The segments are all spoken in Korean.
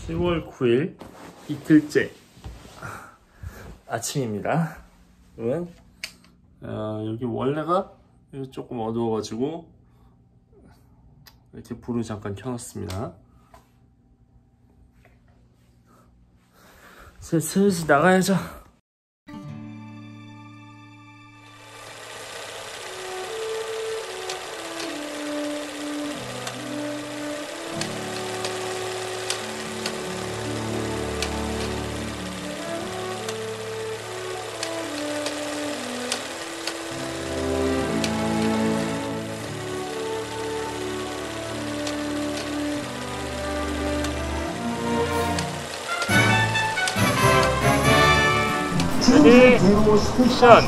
10월 9일 이틀째 아침입니다. 여기 원래가 조금 어두워가지고 이렇게 불을 잠깐 켜놨습니다. 슬슬 나가야죠. 스테이션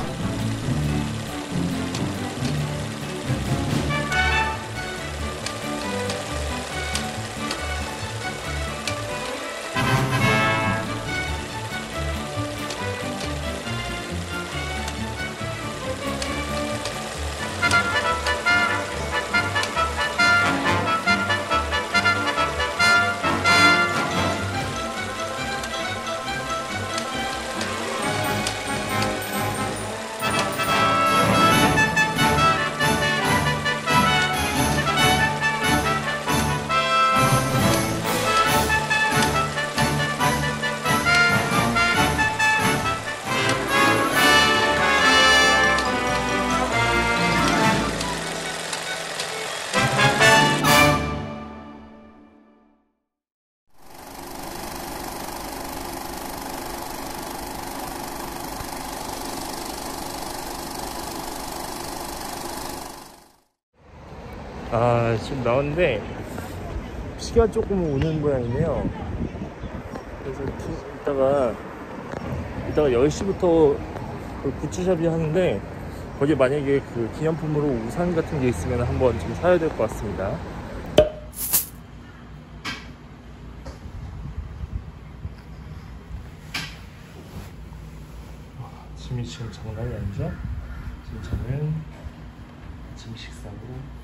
지금 나왔는데 비가 조금 오는 모양이네요. 그래서 이따가 10시부터 그 굿즈샵이 하는데 거기에 만약에 그 기념품으로 우산 같은 게 있으면 한번 좀 사야 될 것 같습니다. 아침이 지금 장난이 아니죠? 지금 저는 아침 식사로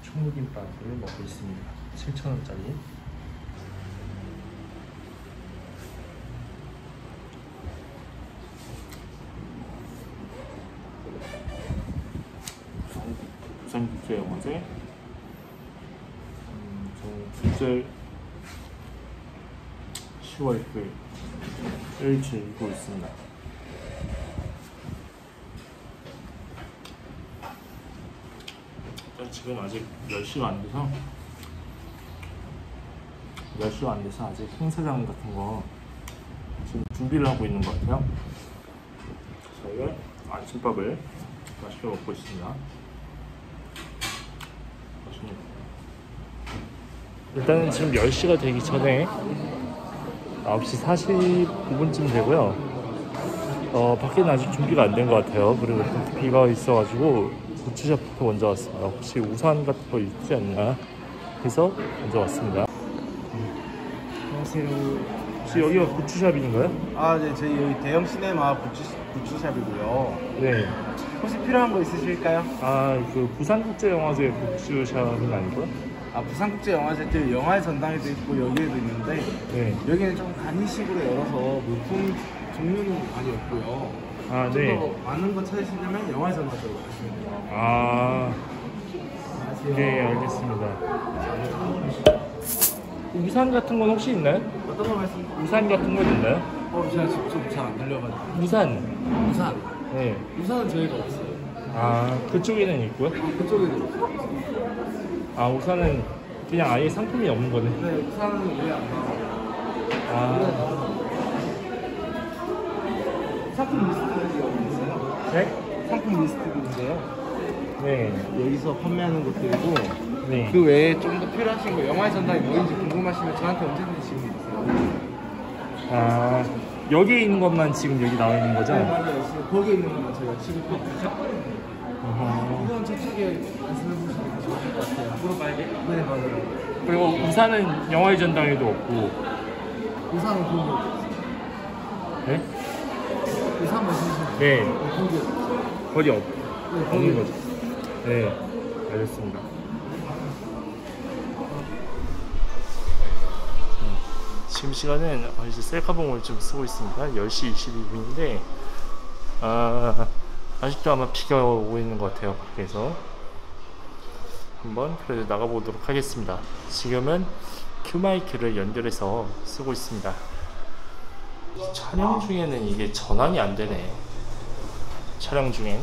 총무김밥을 먹고 있습니다. 7,000원짜리. 부산국제영화제. 저는 둘째 10월 9일을 즐기고 있습니다. 지금 아직 10시가 안 돼서 아직 행사장 같은 거 지금 준비를 하고 있는 것 같아요. 저희가 아침밥을 맛있게 먹고 있습니다. 맛있네요. 일단은 지금 10시가 되기 전에 9시 49분쯤 되고요. 밖에는 아직 준비가 안 된 것 같아요. 그리고 비가 있어가지고 굿즈샵부터 먼저 왔습니다. 혹시 우산 같은 거 있지 않나 해서 먼저 왔습니다. 안녕하세요. 혹시 여기가 굿즈샵인가요? 네, 저희 여기 대형 시네마 굿즈샵이고요. 네. 혹시 필요한 거 있으실까요? 그 부산국제영화제 굿즈샵은 아니고요? 부산국제영화제 영화의 전당에도 있고 여기에도 있는데 네. 여기는 좀 간이식으로 열어서 물품 종류는 많이 없고요. 좀 네. 더 많은 거 찾으시려면 영화의 전당 쪽으로 가시면 돼요. 네, 알겠습니다. 우산 같은 건 혹시 있나요? 어떤 거 말씀하세요? 우산 같은 건 있나요? 제가 직접 잘 안 들려가지고. 우산. 네. 우산은 저희가 없어요. 그쪽에는 있고요? 그쪽에도 없어요. 우산은 그냥 아예 상품이 없는 거네. 네, 우산은 왜 안 나와요? 상품 리스트가 있어요. 네? 상품 리스트인데요. 네. 여기서 판매하는 것들이고 네. 그 외에 좀 더 필요하신 거 영화의 전당이 뭐인지 궁금하시면 저한테 언제든지 질문 주세요. 여기에 있는 것만 지금 여기 나와 있는 거죠? 네, 맞아요. 지금 거기에 있는 것만 저희가 취급해주죠. 이건 저쪽에 말씀해 보시면 더 좋을 것 같아요. 물어봐야게? 네, 맞아요. 그리고 우산은 영화의 전당에도 없고. 우산은 그런 거 없어요. 네? 우산 말씀하시면 네. 거기 없는 거기 거죠. 네, 알겠습니다. 지금 시간은 이제 셀카봉을 좀 쓰고 있습니다. 10시 22분인데 아직도 아마 비가 오고 있는 것 같아요. 밖에서 한번 그래도 나가보도록 하겠습니다. 지금은 큐마이크를 연결해서 쓰고 있습니다. 촬영 중에는 이게 전환이 안 되네. 촬영 중엔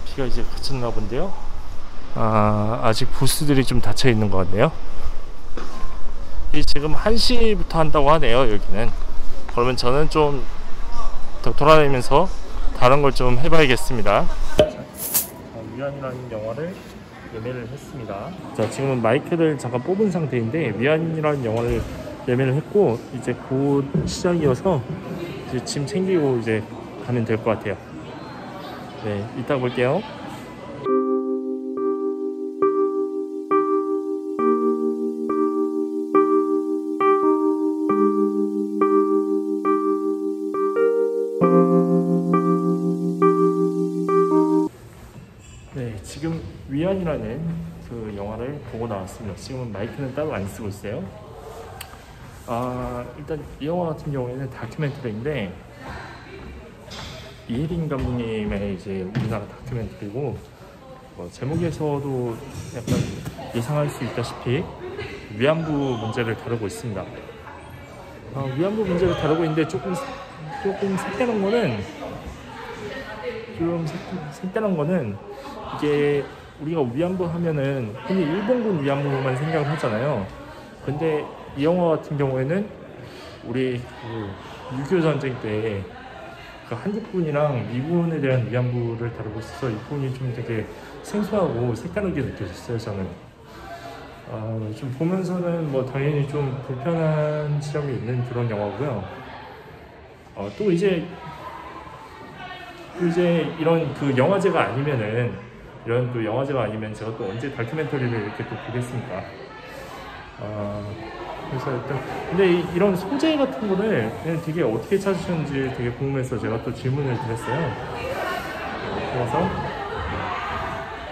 비가 이제 그쳤나 본데요. 아직 부스들이 좀 닫혀 있는 것 같네요. 지금 1시부터 한다고 하네요. 여기는. 그러면 저는 좀 더 돌아다니면서 다른 걸 좀 해봐야겠습니다. 위안이라는 영화를 예매를 했습니다. 자, 지금은 마이크를 잠깐 뽑은 상태인데 위안이라는 영화를 예매를 했고 이제 곧 시작이어서 이제 짐 챙기고 이제 가면 될 것 같아요. 네, 이따 볼게요. 네, 지금 위안이라는 그 영화를 보고 나왔습니다. 지금은 마이크는 따로 안 쓰고 있어요. 일단 이 영화 같은 경우에는 다큐멘터리인데 이혜린 감독님의 이제 우리나라 다큐멘터리고 제목에서도 약간 예상할 수 있다시피 위안부 문제를 다루고 있습니다. 위안부 문제를 다루고 있는데 조금 색다른 거는 이게 우리가 위안부 하면은 흔히 일본군 위안부만 생각을 하잖아요. 근데 이 영화 같은 경우에는 우리 그 6.25 전쟁 때 그 한국군이랑 미군에 대한 위안부를 다루고 있어서 이 부분이 좀 되게 생소하고 색다르게 느껴졌어요. 저는 좀 보면서는 뭐 당연히 좀 불편한 지점이 있는 그런 영화고요. 또 이제 이런 그 영화제가 아니면은 제가 또 언제 다큐멘터리를 이렇게 또 보겠습니까? 그래서 일단 근데 이런 소재 같은 거를 그냥 되게 어떻게 찾으셨는지 되게 궁금해서 제가 또 질문을 드렸어요. 그래서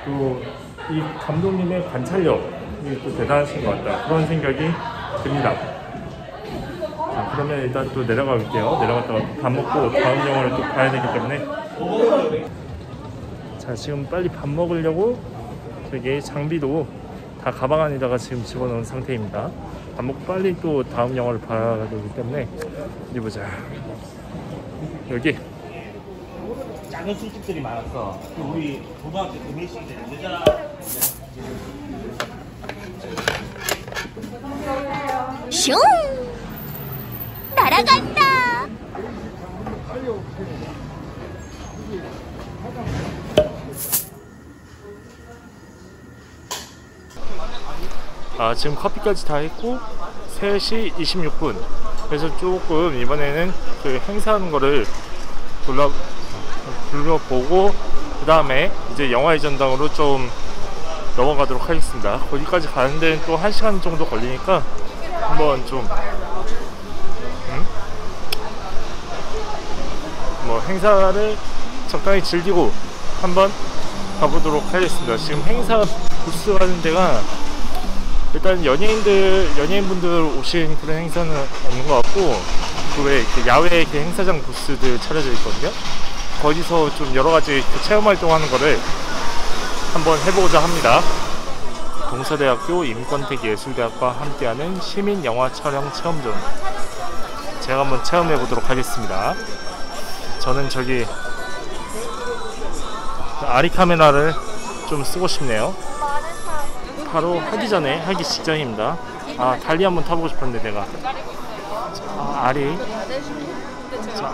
또 이 감독님의 관찰력이 또 대단하신 것 같다, 그런 생각이 듭니다. 자, 그러면 일단 또 내려가 볼게요. 내려갔다가 밥 먹고 다음 영화를 또 봐야 되기 때문에. 자, 지금 빨리 밥 먹으려고 저기 장비도 다 가방 안에다가 지금 집어넣은 상태입니다. 밥 먹고 빨리 또 다음 영화를 봐야 되기 때문에. 어디 보자. 여기 작은 술집들이 많았어. 우리 고등학교 금일식이 되잖아. 슝! 날아간다! 지금 커피까지 다 했고 3시 26분. 그래서 조금 이번에는 그 행사하는 거를 둘러보고 그 다음에 이제 영화의 전당으로 좀 넘어가도록 하겠습니다. 거기까지 가는 데는 또 1시간 정도 걸리니까 한번 좀 뭐 행사를 적당히 즐기고 한번 가보도록 하겠습니다. 지금 행사 부스 가는 데가 일단 연예인분들 오신 그런 행사는 없는 것 같고, 그 외에 야외 행사장 부스들 차려져 있거든요. 거기서 좀 여러가지 체험 활동하는 거를 한번 해보고자 합니다. 동서대학교 인권택예술대학과 함께하는 시민영화 촬영 체험존, 제가 한번 체험해 보도록 하겠습니다. 저는 저기 아리 카메라를 좀 쓰고 싶네요. 바로 하기 전에 하기 직전입니다. 달리 한번 타보고 싶었는데 내가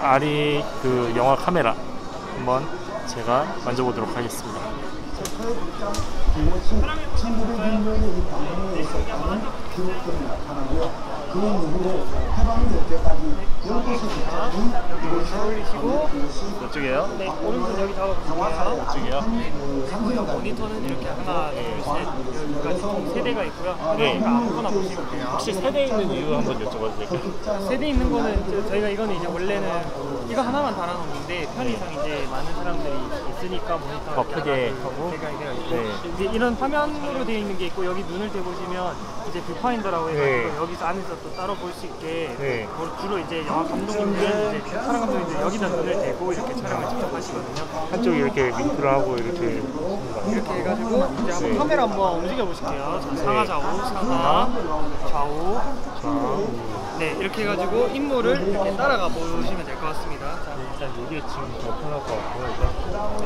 아리 그 영화 카메라 한번 제가 만져보도록 하겠습니다. 친구들 분들이 이 방송에 있었다는 기록들이 나타나고요. 그 이후로 해방될 때까지 12시 올리시고 이쪽이에요? 네, 오른손 여기 잡아보실게요. 이쪽이요? 모니터는 이렇게 하나, 둘, 셋, 여기까지 총 3대가 있고요. 네. 아무거나 보시면 돼요. 혹시 세대 있는 이유 한번 여쭤봐도 될까요? 세대 있는 거는 저희가 이거는 이제 원래는 이거 하나만 달아놓는데 편의상 이제 많은 사람들이 있으니까 모니터 더 크게 하고. 되어 있고 네. 이제 이런 화면으로 되어 있는 게 있고 여기 눈을 대보시면 이제 뷰파인더라고 해가지고 네. 여기서 안에서 또 따로 볼 수 있게 네. 주로 이제 영화 감독님들 이제 촬영 감독님들 여기다 눈을 대고 이렇게 촬영을 직접 하시거든요. 한쪽이 이렇게 윙크를 하고 이렇게 이렇게 해가지고 이제 한번 네. 카메라 한번 움직여 보실게요. 자, 상하 좌우, 상하 좌우, 좌우. 네 이렇게 해가지고 인물을 이렇게 따라가 보시면 될 것 같습니다. 자, 일단 이게 지금 더 편할 것 같고요. 일단. 네.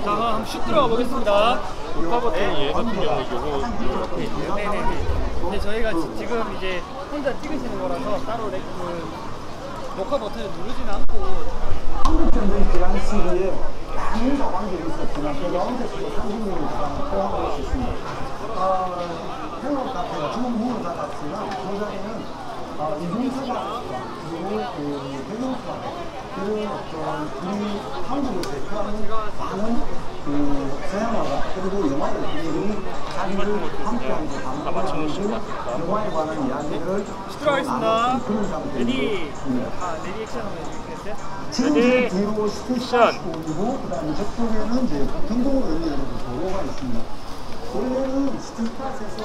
자, 한번 슛 들어가 보겠습니다. 녹화 버튼이 얘 같은 경우는 요거 옆에 있네요. 네네네. 근데 저희가 지금 이제 혼자 찍으시는 거라서 따로 녹화 버튼을 누르지는 않고 한국전쟁 기간 시기에 많은 저항들이 있었지만 그 가운데서도 30년 이상 포함할 수 있습니다. 행업 카페가 지금 문을 닫았지만 전전에는 이중사가 그리고 그 배경사 그런 어떤 우리 한국을 대표하는 많은 그 서양화가 그리고 영화들이 자기를 함께하는 영화에 관한 이야기를 들어가겠습니다. 그런 장면이 레디 있습니다. 레디 액션 한번 해주시겠어요? 지금 레디, 뒤로 스테이션 보이고 그다음에 저쪽에는 이제 경동으로 연결되는 도로가 있습니다. 원래는 스틸팟에서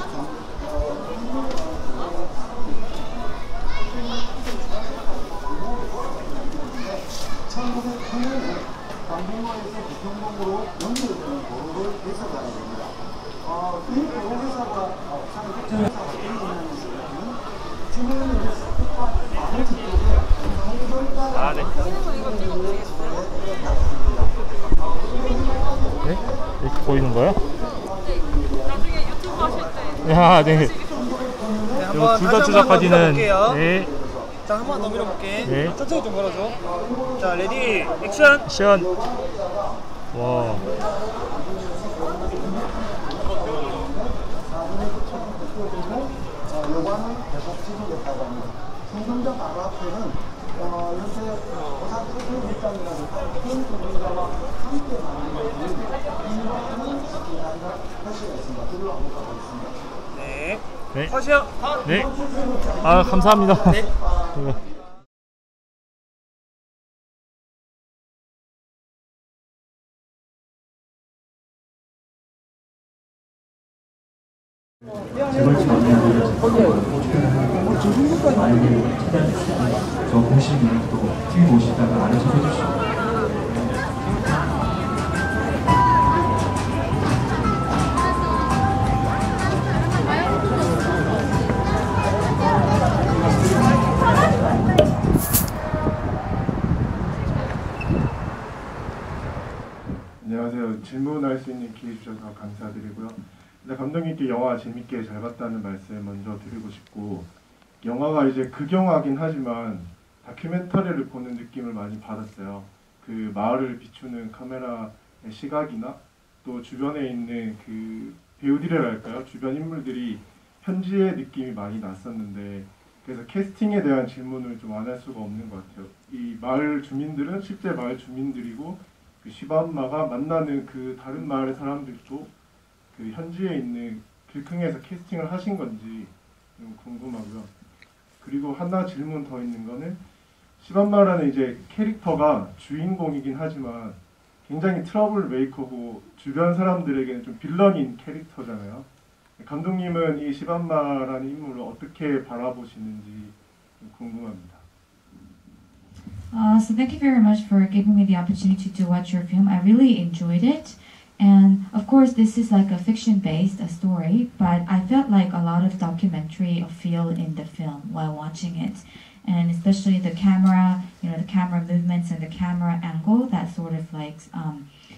1908년에 광복로에서 부평동으로 연결되는 도로를 개설하게 됩니다. 이 도로 회사가 상회사가 생기는 지금 이제 스틸팟 아버지 쪽에 아, 네. 네? 이렇게 보이는 거야? 나중에 유튜브 하실 때 야, 네. 네, 이거 한번 둘 다 다시 한번 조작까지는 밀어볼게요. 네. 자, 한 번 더 밀어볼게. 네. 천천히 좀 걸어줘. 자, 레디 액션. 액션. 와. 여관은 계속 지속됐다고 합니다. 성경장 바로 앞에는 요새 오사카 극장이라든가 큰 공연가와 함께 만드는 인간은 표시가 있습니다. 그걸로 한번 가보겠습니다. 네. 네. 컷이요. 네. 아, 감사합니다. 네. 네. 저 보시는 분들 또 TV 보시다가 아는 척 해주시고 안녕하세요. 질문할 수 있는 기회 주셔서 감사드리고요. 일단 감독님께 영화 재밌게 잘 봤다는 말씀 먼저 드리고 싶고, 영화가 이제 극영화긴 하지만 다큐멘터리를 보는 느낌을 많이 받았어요. 그 마을을 비추는 카메라의 시각이나 또 주변에 있는 그 배우들이랄까요? 주변 인물들이 현지의 느낌이 많이 났었는데, 그래서 캐스팅에 대한 질문을 좀 안 할 수가 없는 것 같아요. 이 마을 주민들은 실제 마을 주민들이고, 그 시바엄마가 만나는 그 다른 마을의 사람들도 그 현지에 있는 길흥에서 캐스팅을 하신 건지 좀 궁금하고요. 그리고 하나 질문 더 있는 거는, 시바엄마라는 이제 캐릭터가 주인공이긴 하지만 굉장히 트러블 메이커고 주변 사람들에게는 좀 빌런인 캐릭터잖아요. 감독님은 이 시바엄마라는 인물을 어떻게 바라보시는지 좀 궁금합니다. So thank you very much for giving me the opportunity to watch your film. I really enjoyed it. And of course, this is like a fiction-based story, but I felt like a lot of documentary feel in the film while watching it. And especially the camera, the camera movements and the camera angle that sort of like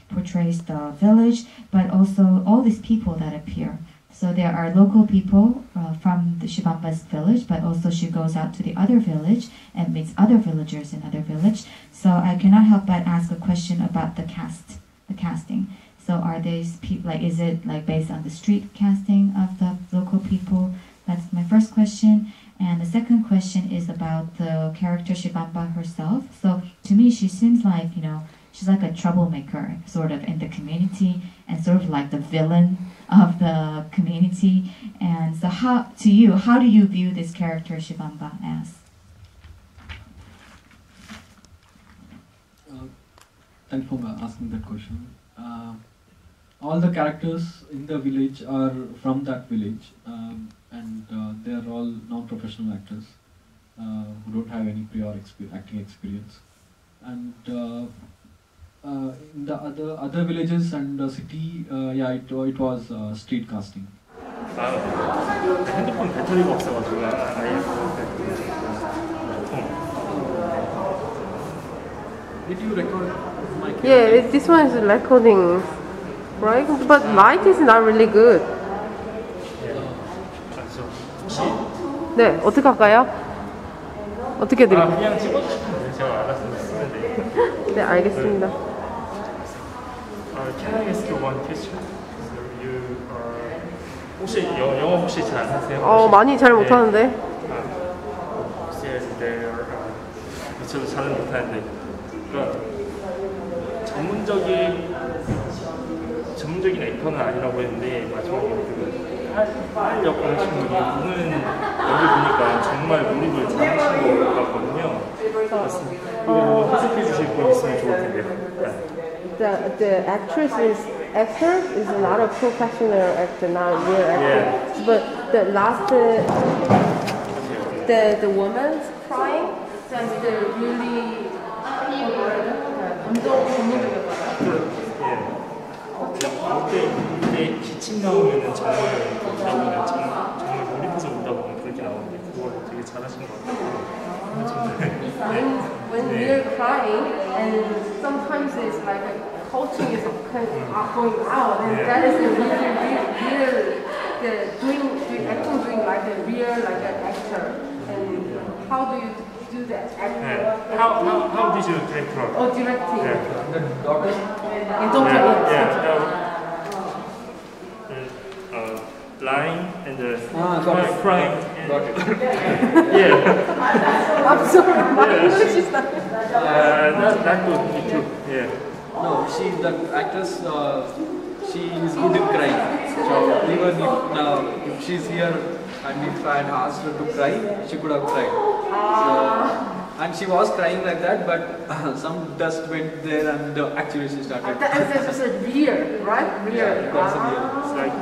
portrays the village, but also all these people that appear. So there are local people from the Shibamba's village, but also she goes out to the other village and meets other villagers in other village. So I cannot help but ask a question about the casting. So are these people, like, is it like based on the street casting of the local people, That's my first question. And the second question is about the character Shibamba herself. So to me, she seems like, she's like a troublemaker, sort of in the community, and sort of like the villain of the community. And so how do you view this character Shibamba as? Thank you for asking that question. All the characters in the village are from that village, and they are all non-professional actors who don't have any prior acting experience. And in the other villages and the city, it was street casting. 핸드폰 배터리가 없어가지고 아예 Did you record my camera? Yeah, this one is recording, right? But light is not really good. 네, 어떻게 할까요? 어떻게 드릴까요? 그냥 찍어주시면 제가 알아서 쓰면 돼요. 네, 알겠습니다. Can I ask you one question? So you 혹시 영어 혹시 잘 하세요? 많이 잘 못하는데. Yes, there. 저도 잘은 못하는데. 그러니까 전문적인 액터는 아니라고 했는데 마지막에 할 역할 하신 분이 오늘 여기 보니까 정말 몰입을 잘 하신 것 같거든요. 그리고 해석해 주실 분 있으면 좋을 텐데요. The actor is not a professional actor, not a real actor. Yeah. But the last, the woman's crying, that's the really 그때 기침 나오면은 정말 울다 보면 정말 몰입해서 울다 보면 그렇게 나오는데 그걸 되게 잘하신 것 같아요. when we're crying, and sometimes it's like a coaching is going out, and that is the real acting doing like a real like an actor. And how do you do that? How did you take her? Or directing? The daughter? Lying and crying. Yeah. I'm sorry, my English is not. Not good. Me too. Yeah. No, the actress, she is good in crying. So even if she's here and if I had asked her to cry, she could have cried. So, and she was crying like that, but some dust went there and actually she started. That's a real, right? Real. Yeah, that's a real. It's like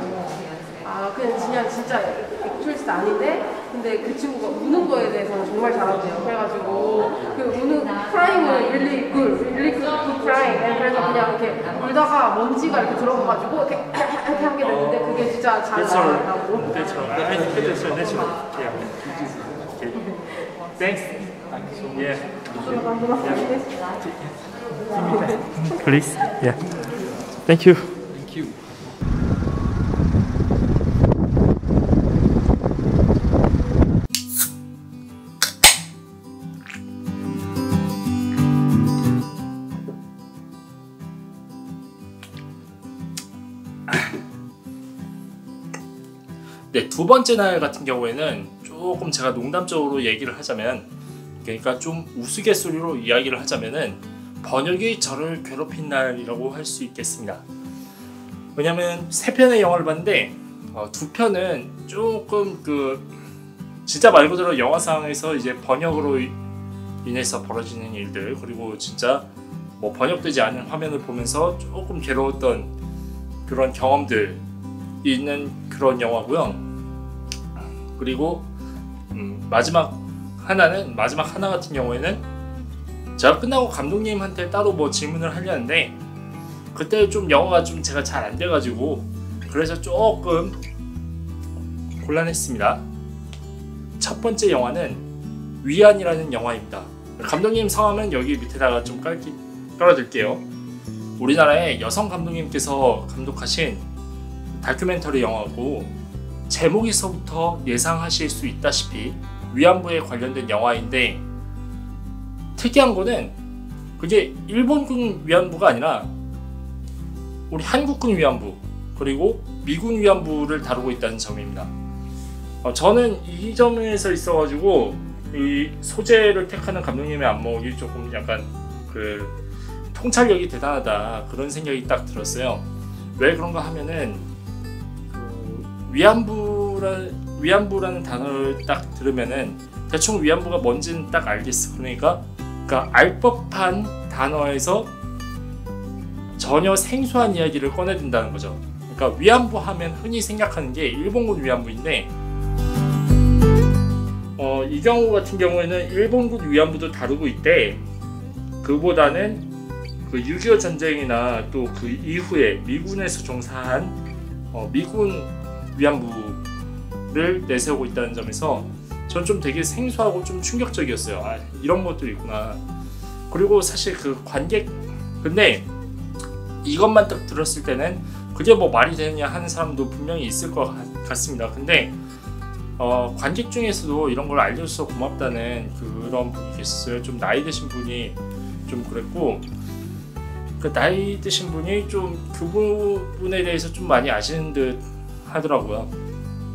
그냥 진짜 액트리스 아닌데, 근데 그 친구가 우는 거에 대해서는 정말 잘하대요. 그래가지고 그 우는 crying은 really good crying. 그래서 그냥 이렇게 울다가 먼지가 이렇게 들어가가지고 이렇게 하게 되는데 그게 진짜 잘 나왔다고. That's natural. Yeah. Okay. Thanks. Yeah. Please. Yeah. Thank you. Thank you. 네, 두 번째 날 같은 경우에는 조금 제가 농담적으로 얘기를 하자면, 그러니까 좀 우스갯소리로 이야기를 하자면은 번역이 저를 괴롭힌 날이라고 할 수 있겠습니다. 왜냐면 세 편의 영화를 봤는데 두 편은 조금 진짜 말 그대로 영화상에서 이제 번역으로 인해서 벌어지는 일들, 그리고 진짜 뭐 번역되지 않은 화면을 보면서 조금 괴로웠던 그런 경험들 있는 그런 영화고요. 그리고 마지막 하나 같은 경우에는 제가 끝나고 감독님한테 따로 뭐 질문을 하려는데 그때 좀 영화가 좀 제가 잘 안 돼가지고 그래서 조금 곤란했습니다. 첫 번째 영화는 위안이라는 영화입니다. 감독님 성함은 여기 밑에다가 좀 깔아둘게요. 우리나라의 여성 감독님께서 감독하신 다큐멘터리 영화고, 제목에서부터 예상하실 수 있다시피 위안부에 관련된 영화인데, 특이한 거는 그게 일본군 위안부가 아니라 우리 한국군 위안부 그리고 미군 위안부를 다루고 있다는 점입니다. 저는 이 점에서 있어가지고 이 소재를 택하는 감독님의 안목이 조금 약간 그 통찰력이 대단하다 그런 생각이 딱 들었어요. 왜 그런가 하면은 그 위안부라는 단어를 딱 들으면은 대충 위안부가 뭔지는 딱 알겠어. 그러니까 알 법한 단어에서 전혀 생소한 이야기를 꺼내든다는 거죠. 그러니까 위안부 하면 흔히 생각하는 게 일본군 위안부인데 이 경우 같은 경우에는 일본군 위안부도 다루고 있대. 그보다는 그 6.25 전쟁이나 또 그 이후에 미군에서 종사한 미군 위안부를 내세우고 있다는 점에서 저는 좀 되게 생소하고 좀 충격적이었어요. 아, 이런 것도 있구나. 그리고 사실 그 관객, 근데 이것만 딱 들었을 때는 그게 뭐 말이 되느냐 하는 사람도 분명히 있을 것 같습니다. 근데 관객 중에서도 이런 걸 알려줘서 고맙다는 그런 분이 계셨어요. 좀 나이 드신 분이 좀 그랬고, 그 나이 드신 분이 좀 그 부분에 대해서 좀 많이 아시는 듯 하더라고요.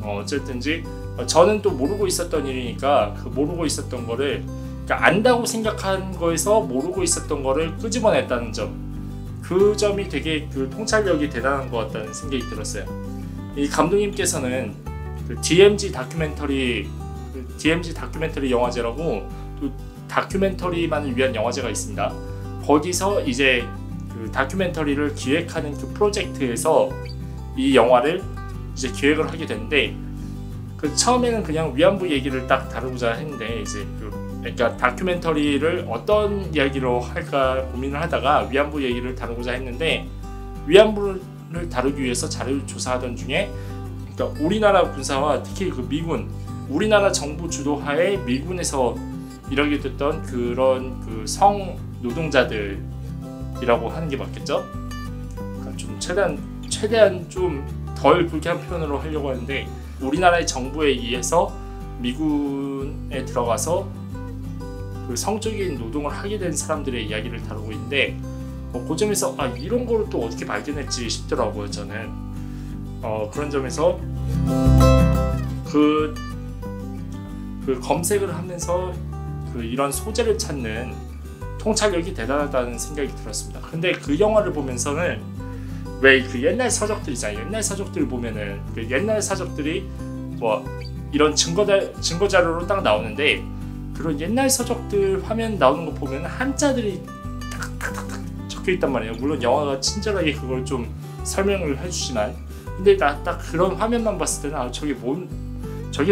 어쨌든지 저는 또 모르고 있었던 일이니까 그 모르고 있었던 거를, 그러니까 안다고 생각한 거에서 모르고 있었던 거를 끄집어냈다는 점, 그 점이 되게 그 통찰력이 대단한 것 같다는 생각이 들었어요. 이 감독님께서는 그 DMZ 다큐멘터리 영화제라고 또 다큐멘터리만을 위한 영화제가 있습니다. 거기서 이제 그 다큐멘터리를 기획하는 그 프로젝트에서 이 영화를 이제 기획을 하게 됐는데, 그 처음에는 그냥 위안부 얘기를 딱 다루고자 했는데 이제 그러니까 다큐멘터리를 어떤 이야기로 할까 고민을 하다가 위안부 얘기를 다루고자 했는데, 위안부를 다루기 위해서 자료를 조사하던 중에 그러니까 우리나라 군사와 특히 그 미군, 우리나라 정부 주도하에 미군에서 일하게 됐던 그런 그 성 노동자들이라고 하는 게 맞겠죠? 그러니까 좀 최대한 좀 덜 불쾌한 표현으로 하려고 하는데, 우리나라의 정부에 의해서 미군에 들어가서 그 성적인 노동을 하게 된 사람들의 이야기를 다루고 있는데, 그 점에서 이런 거를 또 어떻게 발견했지 싶더라고요. 저는 그런 점에서 그 검색을 하면서 이런 소재를 찾는 통찰력이 대단하다는 생각이 들었습니다. 근데 그 영화를 보면서는 왜 그 옛날 서적들 있잖아요. 옛날 서적들 보면은 그 옛날 서적들이 뭐 이런 증거 자료로 딱 나오는데, 그런 옛날 서적들 화면 나오는 거 보면 한자들이 탁탁탁 적혀 있단 말이에요. 물론 영화가 친절하게 그걸 좀 설명을 해주지만, 근데 나 딱 그런 화면만 봤을 때는 저게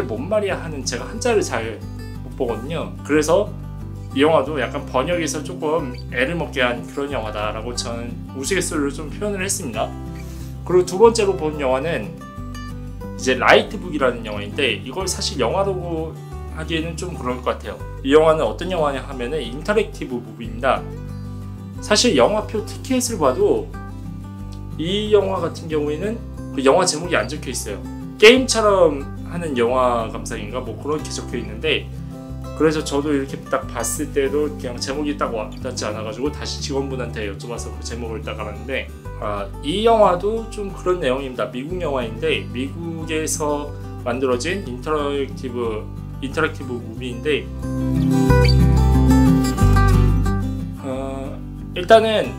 뭔 말이야 하는, 제가 한자를 잘 못 보거든요. 그래서 이 영화도 약간 번역에서 조금 애를 먹게 한 그런 영화다라고 저는 우스갯소리로 좀 표현을 했습니다. 그리고 두 번째로 본 영화는 이제 라이트북이라는 영화인데, 이걸 사실 영화로 하기에는 좀 그럴 것 같아요. 이 영화는 어떤 영화냐 하면은 인터랙티브 무비입니다. 사실 영화표 티켓을 봐도 이 영화 같은 경우에는 그 영화 제목이 안 적혀 있어요. 게임처럼 하는 영화 감상인가 뭐 그렇게 적혀 있는데, 그래서 저도 이렇게 딱 봤을 때도 그냥 제목이 딱 와닿지 않아가지고 다시 직원분한테 여쭤봐서 그 제목을 딱 알았는데, 이 영화도 좀 그런 내용입니다. 미국 영화인데, 미국에서 만들어진 인터랙티브 무비인데, 일단은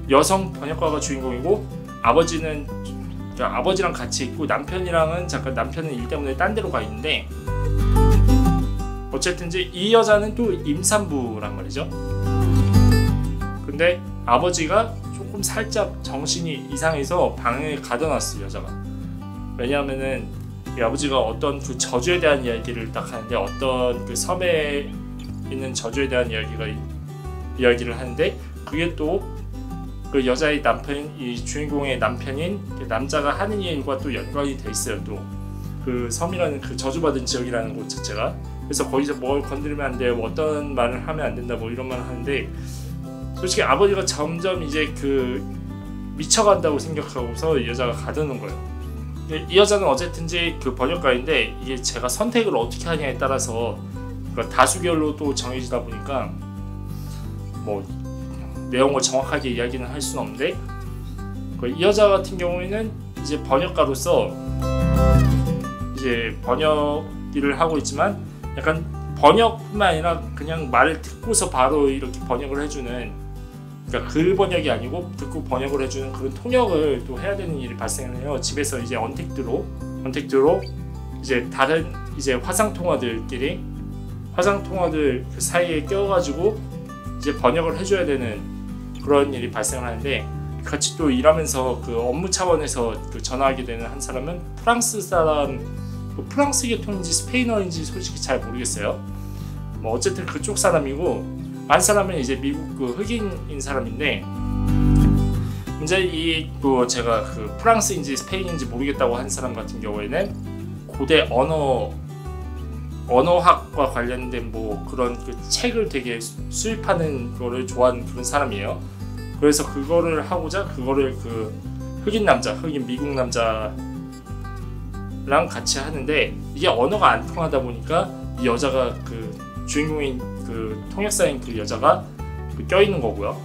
여성 번역가가 주인공이고, 아버지랑 같이 있고, 남편은 일 때문에 딴 데로 가 있는데, 어쨌든지 이 여자는 또 임산부란 말이죠. 근데 아버지가 조금 살짝 정신이 이상해서 방에 가둬놨어요, 여자가. 왜냐하면은 이 아버지가 어떤 그 저주에 대한 이야기를 딱 하는데, 어떤 그 섬에 있는 저주에 대한 이야기를 하는데, 그게 또 그 여자의 남편, 이 주인공의 남편인 남자가 하는 일과 또 연관이 돼 있어요. 또 그 섬이라는 그 저주받은 지역이라는 곳 자체가. 그래서 거기서 뭘 건드리면 안 돼요, 어떤 말을 하면 안 된다, 뭐 이런 말을 하는데, 솔직히 아버지가 점점 이제 그 미쳐간다고 생각하고서 이 여자가 가두는 거예요. 이 여자는 어쨌든지 그 번역가인데, 이게 제가 선택을 어떻게 하냐에 따라서 다수결로 또 정해지다 보니까 뭐 내용을 정확하게 이야기는 할 수는 없는데, 이 여자 같은 경우에는 이제 번역가로서 이제 이제 번역 일을 하고 있지만 약간 번역뿐만 아니라 그냥 말을 듣고서 바로 이렇게 번역을 해주는, 그러니까 글 번역이 아니고 듣고 번역을 해주는 그런 통역을 또 해야 되는 일이 발생을 해요. 집에서 이제 언택트로 이제 다른 이제 화상 통화들끼리 화상 통화들 그 사이에 껴가지고 이제 번역을 해줘야 되는 그런 일이 발생을 하는데, 같이 또 일하면서 그 업무 차원에서 그 전화하게 되는 한 사람은 프랑스 사람, 프랑스 계통인지 스페인어인지 솔직히 잘 모르겠어요. 뭐 어쨌든 그쪽 사람이고, 한 사람은 이제 미국 그 흑인인 사람인데, 이제 이 또 제가 그 프랑스인지 스페인인지 모르겠다고 한 사람 같은 경우에는 고대 언어학과 관련된 뭐 그런 그 책을 되게 수입하는 거를 좋아하는 그런 사람이에요. 그래서 그거를 하고자 그거를 그 흑인 미국 남자랑 같이 하는데, 이게 언어가 안 통하다 보니까 이 여자가 그 주인공인 그 통역사인 그 여자가 그 껴있는 거고요.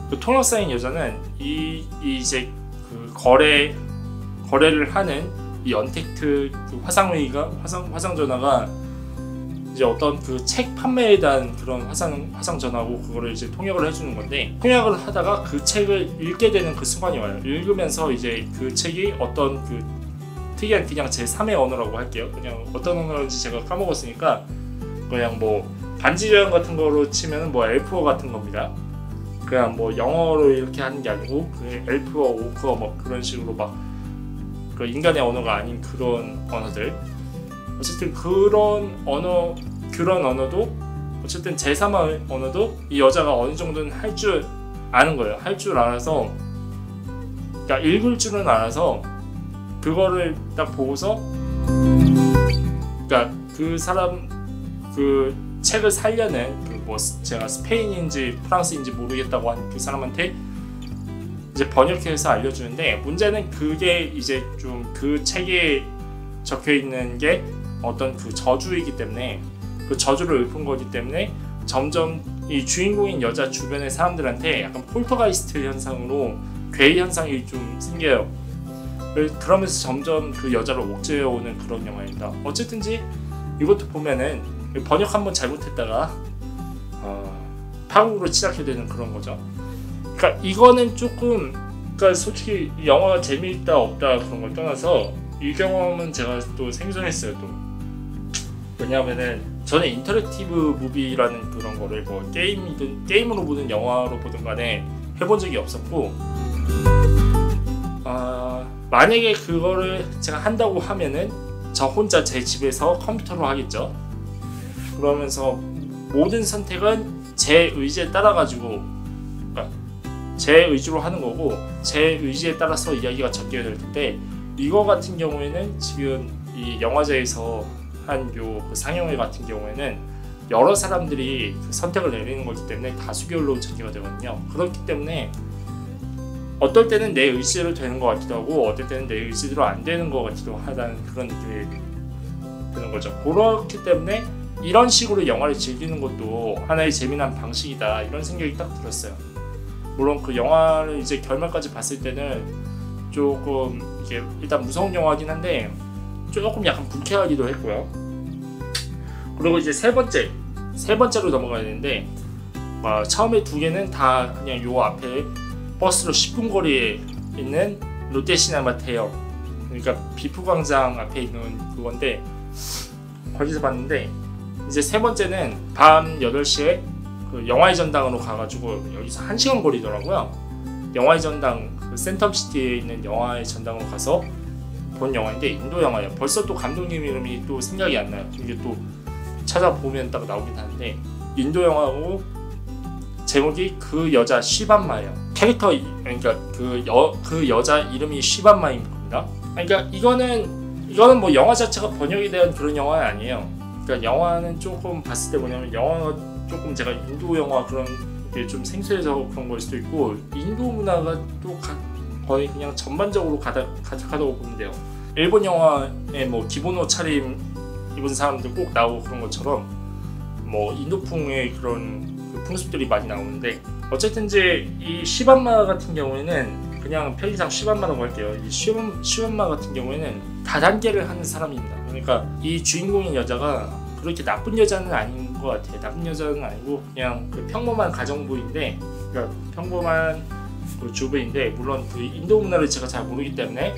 그 통역사인 여자는 이제 그 거래를 하는 이 언택트 그 화상 전화가 이제 어떤 그 책 판매에 대한 그런 화상 전화고, 그거를 이제 통역을 해주는 건데, 통역을 하다가 그 책을 읽게 되는 그 순간이 와요. 읽으면서 이제 그 책이 어떤 그 특이한 그냥 제 3의 언어라고 할게요. 그냥 어떤 언어인지 제가 까먹었으니까 그냥 뭐 반지전 같은 거로 치면은 뭐 엘프어 같은 겁니다. 그냥 뭐 영어로 이렇게 하는 게 아니고 그 엘프어, 오크어 뭐 그런 식으로 막 그 인간의 언어가 아닌 그런 언어들, 어쨌든 그런 언어도 어쨌든 제3의 언어도 이 여자가 어느 정도는 할 줄 아는 거예요. 할 줄 알아서, 그러니까 읽을 줄은 알아서 그거를 딱 보고서, 그러니까 그 사람 그 책을 살려는 그 뭐 제가 스페인인지 프랑스인지 모르겠다고 한 그 사람한테 이제 번역해서 알려주는데, 문제는 그게 이제 좀 그 책에 적혀 있는 게 어떤 그 저주이기 때문에, 그 저주를 읊은 거기 때문에 점점 이 주인공인 여자 주변의 사람들한테 약간 폴터가이스트 현상으로 괴이 현상이 좀 생겨요. 그러면서 점점 그 여자를 옥죄어오는 그런 영화입니다. 어쨌든지 이것도 보면은 번역 한번 잘못했다가 파국으로 치닫게 되는 그런 거죠. 그러니까 이거는 조금, 그러니까 솔직히 이 영화가 재미있다 없다 그런 걸 떠나서 이 경험은 제가 또 생소했어요. 또 왜냐하면은 저는 인터랙티브 무비라는 그런 거를 뭐 게임으로 보든 영화로 보든 간에 해본 적이 없었고, 만약에 그거를 제가 한다고 하면은 저 혼자 제 집에서 컴퓨터로 하겠죠. 그러면서 모든 선택은 제 의지에 따라 가지고, 그러니까 제 의지로 하는 거고, 제 의지에 따라서 이야기가 전개가 될 텐데, 이거 같은 경우에는 지금 이 영화제에서 한 요 그 상영회 같은 경우에는 여러 사람들이 그 선택을 내리는 거기 때문에 다수결로 전개가 되거든요. 그렇기 때문에 어떨 때는 내 의지대로 되는 것 같기도 하고, 어떨 때는 내 의지대로 안 되는 것 같기도 하다는 그런 느낌이 드는 거죠. 그렇기 때문에 이런 식으로 영화를 즐기는 것도 하나의 재미난 방식이다, 이런 생각이 딱 들었어요. 물론 그 영화를 이제 결말까지 봤을 때는 조금 이게 일단 무서운 영화긴 한데 조금 약간 불쾌하기도 했고요. 그리고 이제 세 번째로 넘어가야 되는데, 처음에 두 개는 다 그냥 요 앞에 버스로 10분 거리에 있는 롯데시네마테역, 그러니까 비프광장 앞에 있는 그건데, 거기서 봤는데, 이제 세 번째는 밤 8시에 그 영화의 전당으로 가가지고 여기서 1시간 거리더라고요. 영화의 전당, 그 센텀시티에 있는 영화의 전당으로 가서 본 영화인데 인도 영화예요. 벌써 또 감독님 이름이 또 생각이 안 나요. 이게 또 찾아보면 딱 나오긴 하는데, 인도 영화고 제목이 그 여자 쉬반마예요. 캐릭터, 그러니까 그 여자 이름이 쉬반마인 겁니다. 그러니까 이거는 뭐 영화 자체가 번역에 대한 그런 영화는 아니에요. 그러니까 영화는 조금 봤을 때 뭐냐면, 영화가 조금 제가 인도 영화 그런 게 좀 생소해서 그런 걸 수도 있고, 인도 문화가 또 거의 그냥 전반적으로 가득하다고 보면 돼요. 일본 영화에 뭐 기본 옷 차림 입은 사람들 꼭 나오고 그런 것처럼 뭐 인도풍의 그런 그 풍습들이 많이 나오는데, 어쨌든 이제 이 시반마 같은 경우에는 그냥 편의상 슈반마라고 할게요. 이 슈반마 같은 경우에는 다단계를 하는 사람입니다. 그러니까 이 주인공인 여자가 그렇게 나쁜 여자는 아닌 것 같아요. 나쁜 여자는 아니고 그냥 그 평범한 가정부인데, 그러니까 평범한 그 주부인데, 물론 그 인도 문화를 제가 잘 모르기 때문에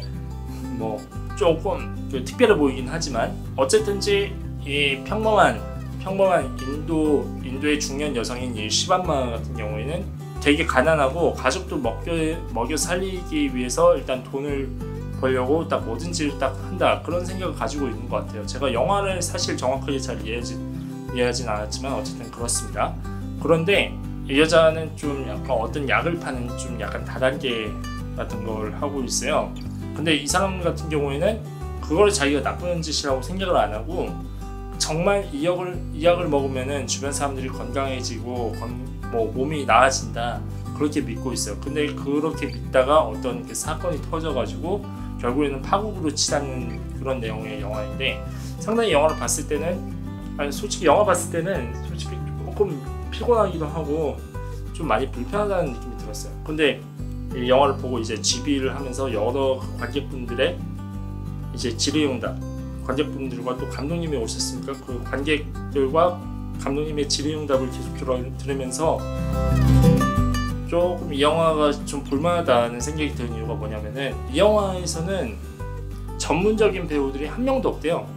뭐 조금 그 특별해 보이긴 하지만, 어쨌든지 이 평범한 인도의 중년 여성인 이 슈반마 같은 경우에는 되게 가난하고 가족도 먹여 살리기 위해서 일단 돈을 벌려고 딱 뭐든지 딱 한다, 그런 생각을 가지고 있는 것 같아요. 제가 영화를 사실 정확하게 잘 이해하진 않았지만 어쨌든 그렇습니다. 그런데 이 여자는 좀 약간 어떤 약을 파는 좀 약간 다단계 같은 걸 하고 있어요. 근데 이 사람 같은 경우에는 그걸 자기가 나쁜 짓이라고 생각을 안 하고, 정말 이 약을 먹으면은 주변 사람들이 건강해지고 뭐 몸이 나아진다, 그렇게 믿고 있어요. 근데 그렇게 믿다가 어떤 그 사건이 터져가지고 결국에는 파국으로 치닫는 그런 내용의 영화인데, 상당히 영화를 봤을 때는, 솔직히 영화 봤을 때는 솔직히 조금 피곤하기도 하고 좀 많이 불편하다는 느낌이 들었어요. 근데 이 영화를 보고 이제 GB를 하면서 여러 관객분들의 이제 질의응답, 관객분들과 또 감독님이 오셨으니까 그 관객들과 감독님의 질의응답을 계속 들으면서 조금 이 영화가 좀 볼만하다는 생각이 드는 이유가 뭐냐면은, 이 영화에서는 전문적인 배우들이 한 명도 없대요.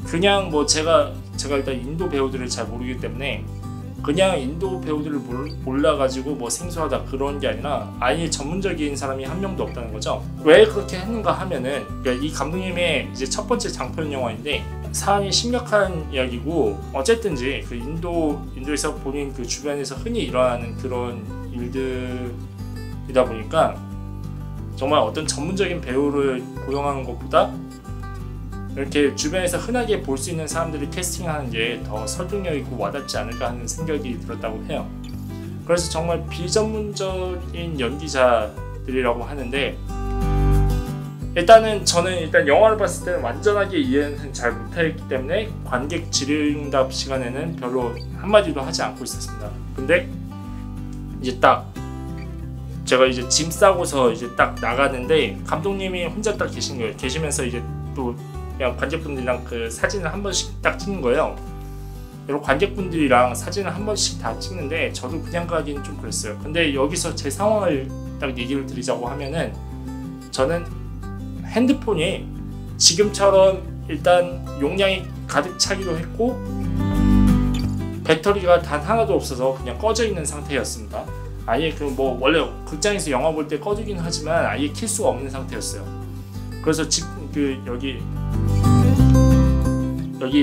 그냥 뭐 제가 일단 인도 배우들을 잘 모르기 때문에 그냥 인도 배우들을 몰라가지고 뭐 생소하다 그런 게 아니라 아예 전문적인 사람이 한 명도 없다는 거죠. 왜 그렇게 했는가 하면은, 그러니까 이 감독님의 이제 첫 번째 장편 영화인데 사안이 심각한 이야기고, 어쨌든지 그 인도에서 본인 그 주변에서 흔히 일어나는 그런 일들이다 보니까 정말 어떤 전문적인 배우를 고용하는 것보다 이렇게 주변에서 흔하게 볼 수 있는 사람들을 캐스팅하는 게 더 설득력 있고 와닿지 않을까 하는 생각이 들었다고 해요. 그래서 정말 비전문적인 연기자들이라고 하는데, 저는 영화를 봤을 때는 완전하게 이해는 잘 못했기 때문에 관객 질의응답 시간에는 별로 한마디도 하지 않고 있었습니다. 근데 이제 딱 제가 이제 짐 싸고서 이제 딱 나가는데 감독님이 혼자 딱 계신 거예요. 계시면서 이제 또 그냥 관객분들이랑 그 사진을 한 번씩 딱 찍는 거예요. 여러 관객분들이랑 사진을 한 번씩 다 찍는데 저도 그냥 가기는 좀 그랬어요. 근데 여기서 제 상황을 딱 얘기를 드리자고 하면은, 저는 핸드폰이 지금처럼 일단 용량이 가득 차기도 했고 배터리가 단 하나도 없어서 그냥 꺼져 있는 상태였습니다. 아예 그 뭐 원래 극장에서 영화 볼 때 꺼지긴 하지만 아예 킬 수가 없는 상태였어요. 그래서 여기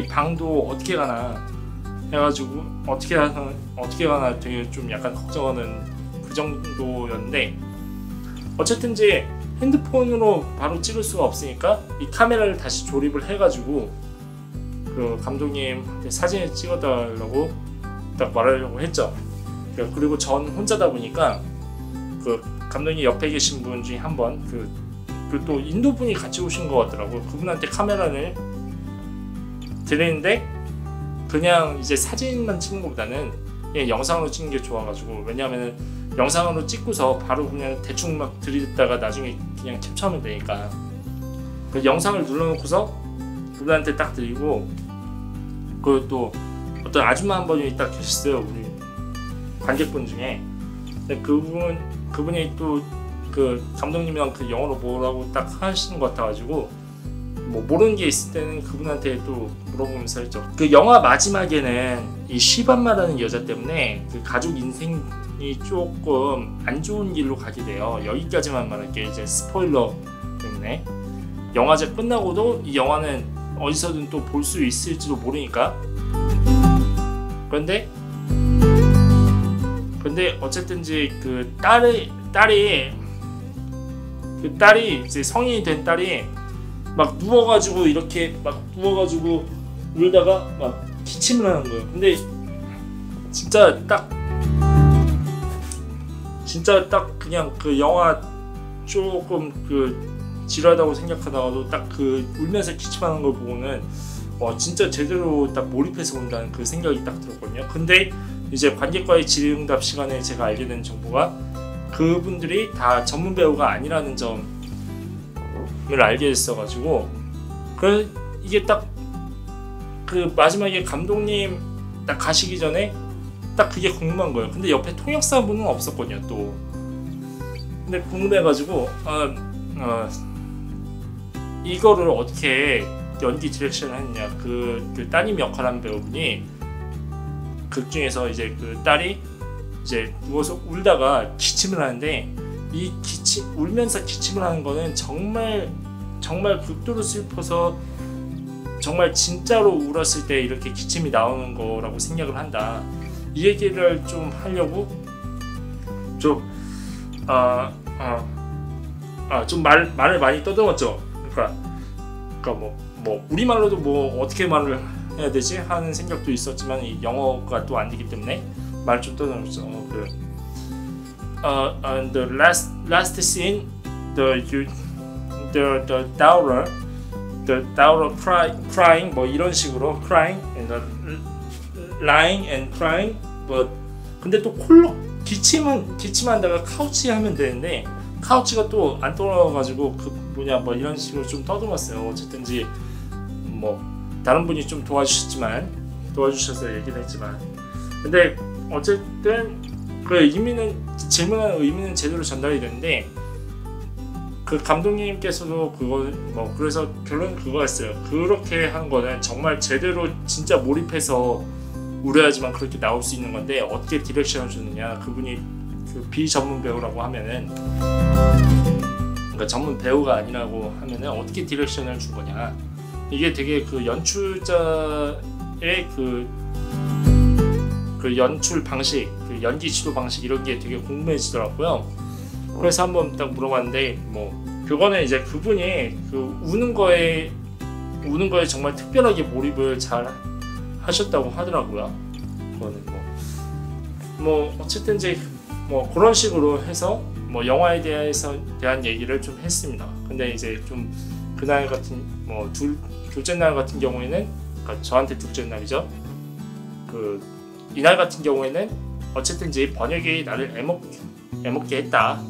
방도 어떻게 가나 해가지고 어떻게 가나 되게 좀 약간 걱정하는 그 정도였는데, 어쨌든지 핸드폰으로 바로 찍을 수가 없으니까 이 카메라를 다시 조립을 해가지고 그 감독님한테 사진을 찍어달라고 딱 말하려고 했죠. 그리고 전 혼자다 보니까 그 감독님 옆에 계신 분 중에 한 번 또 인도 분이 같이 오신 것 같더라고요. 그분한테 카메라를 드리는데 그냥 이제 사진만 찍는 것보다는 그냥 영상으로 찍는 게 좋아가지고, 왜냐하면 영상으로 찍고서 바로 그냥 대충 막 들이댔다가 나중에 그냥 캡처하면 되니까 그 영상을 눌러놓고서 그분한테 딱 드리고, 그 또 어떤 아줌마 한 분이 딱 계셨어요, 우리 관객분 중에. 근데 그분이 또 그 감독님이랑 그 영어로 뭐라고 딱 하시는 것 같아가지고 뭐 모르는 게 있을 때는 그분한테 또 물어보면서 했죠. 그 영화 마지막에는 이 슈반마라는 여자 때문에 그 가족 인생이 조금 안 좋은 길로 가게 돼요. 여기까지만 말할게요. 이제 스포일러 때문에. 영화제 끝나고도 이 영화는 어디서든 또 볼 수 있을지도 모르니까. 그런데 어쨌든지 그 딸이 이제 성인이 된 딸이 막 누워가지고 울다가 막 기침을 하는 거예요. 근데 진짜 딱 그냥 그 영화 조금 그 지루하다고 생각하다가도 딱 그 울면서 기침하는 걸 보고는 진짜 제대로 딱 몰입해서 본다는 그 생각이 딱 들었거든요. 근데 이제 관객과의 질의응답 시간에 제가 알게 된 정보가 그분들이 다 전문 배우가 아니라는 점을 알게 됐어가지고 그 이게 딱 그 마지막에 감독님 딱 가시기 전에 딱 그게 궁금한 거예요. 근데 옆에 통역사분은 없었거든요. 또 근데 궁금해가지고 이거를 어떻게 연기 디렉션을 했냐. 그 따님 역할한 배우분이 극 중에서 이제 그 딸이 이제 누워서 울다가 기침을 하는데 이 울면서 기침을 하는 거는 정말 극도로 슬퍼서 정말 진짜로 울었을 때 이렇게 기침이 나오는 거라고 생각을 한다. 이 얘기를 좀 하려고 좀 말을 많이 떠들었죠. 그러니까 뭐 우리말로도 뭐 어떻게 말을 해야 되지 하는 생각도 있었지만 이 영어가 또 안 되기 때문에 말 좀 떠들었죠. And the last scene, the daughter crying 뭐 이런 식으로 crying and lying and crying, but 근데 또 기침한다가 카우치 하면 되는데 카우치가 또 안 떠나가지고 뭐 이런 식으로 좀 떠들었어요. 어쨌든지 뭐 다른 분이 좀 도와주셔서 얘기를 했지만 근데 어쨌든 그 질문하는 의미는 제대로 전달이 됐는데 그 감독님께서도 그래서 결론은 그거였어요. 그렇게 한 거는 정말 제대로 진짜 몰입해서 우려야지만 그렇게 나올 수 있는 건데 어떻게 디렉션을 주느냐. 그분이 그 비전문 배우라고 하면은 그러니까 전문 배우가 아니라고 하면은 어떻게 디렉션을 준 거냐. 이게 되게 그 연출자의 그 연출 방식, 그 연기 지도 방식 이런 게 되게 궁금해지더라고요. 그래서 한번 딱 물어봤는데 그거는 이제 그분이 그 우는 거에 정말 특별하게 몰입을 잘 하셨다고 하더라고요. 그거는 어쨌든 이제 그런 식으로 해서 영화에 대한 얘기를 좀 했습니다. 근데 이제 좀 그날 같은 둘째 날 같은 경우에는 그러니까 저한테 둘째 날이죠. 이날 같은 경우에는 어쨌든 이제 번역이 나를 애먹게 했다.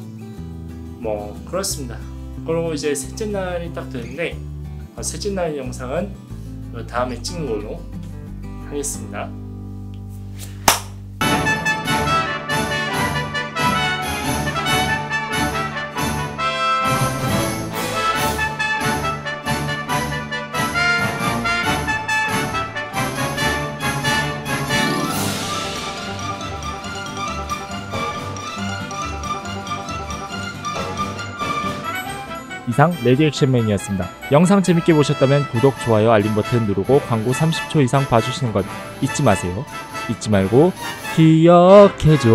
그렇습니다. 그리고 이제 셋째 날이 딱 되는데 셋째 날 영상은 다음에 찍는 걸로 하겠습니다. 이상 레디액션맨이었습니다. 영상 재밌게 보셨다면 구독, 좋아요, 알림 버튼 누르고 광고 30초 이상 봐주시는 것 잊지 마세요. 잊지 말고 기억해줘.